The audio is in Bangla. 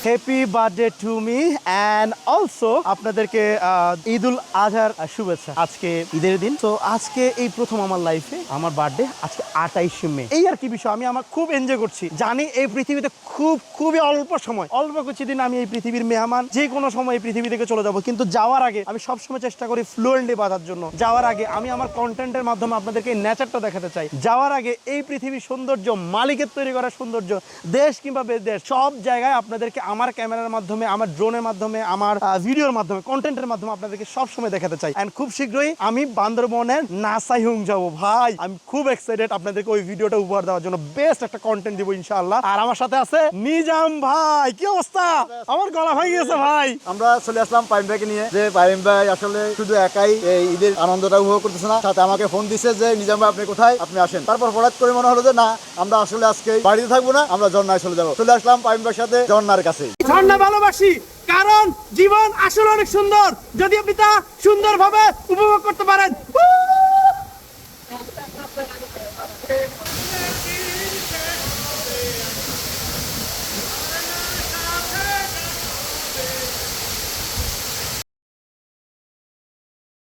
Happy birthday to me and also আপনাদেরকে ঈদুল আজহার শুভেচ্ছা। আজকে ঈদের দিন, তো আজকে এই প্রথম আমার লাইফে আমার বার্থডে আজকে 28 মে। এই আর কি বিষয়, আমি আমার খুব এনজয় করছি। জানি এই পৃথিবীতে খুবই অল্প সময়, অল্প কিছুদিন আমি এই পৃথিবীর মেহমান, যে কোনো সময় এই পৃথিবী থেকে চলে যাব, কিন্তু যাওয়ার আগে আমি সবসময় চেষ্টা করি ফ্লুয়েন্টলি বাঁধার জন্য। যাওয়ার আগে আমি আমার কন্টেন্টের মাধ্যমে আপনাদেরকে নেচারটা দেখাতে চাই। যাওয়ার আগে এই পৃথিবীর সৌন্দর্য, মালিকের তৈরি করা সৌন্দর্য, দেশ কিংবা বিদেশ, সব জায়গায় আপনাদেরকে আমার ক্যামেরার মাধ্যমে, আমার ড্রোনের মাধ্যমে, আমার ভিডিওর মাধ্যমে, কন্টেন্টের মাধ্যমে আপনাদেরকে সবসময় দেখাতে চাই। এন্ড খুব শীঘ্রই আমি বান্দরবনের নাসাইহুং যাবো ভাই। আমি খুব এক্সাইটেড আপনাদেরকে ওই ভিডিওটা উপহার দেওয়ার জন্য। বেস্ট একটা কন্টেন্ট দিব ইনশাআল্লাহ। আর আমার সাথে আছে নিজাম ভাই। কি অবস্থা? আমার গলা হয়ে গেছে ভাই। আমরা চলে আসলাম পাইম ভাইকে নিয়ে। যে পাইম ভাই আসলে শুধু একাই এই ঈদের আনন্দটা উপভোগ করতেছে না, সাথে আমাকে ফোন দিছে যে নিজাম ভাই আপনি কোথায়, আপনি আসেন। তারপর হঠাৎ করে মনে হলো যে না, আমরা আসলে আজকে বাড়িতে থাকবো না, আমরা ঝর্ণায় চলে যাবো। চলে আসলাম পাইম ভাইয়ের সাথে ঝর্ণার কাছে। ঝর্ণা ভালোবাসি কারণ জীবন আসলে অনেক সুন্দর, যদি আপনি তা সুন্দরভাবে উপভোগ করতে পারেন।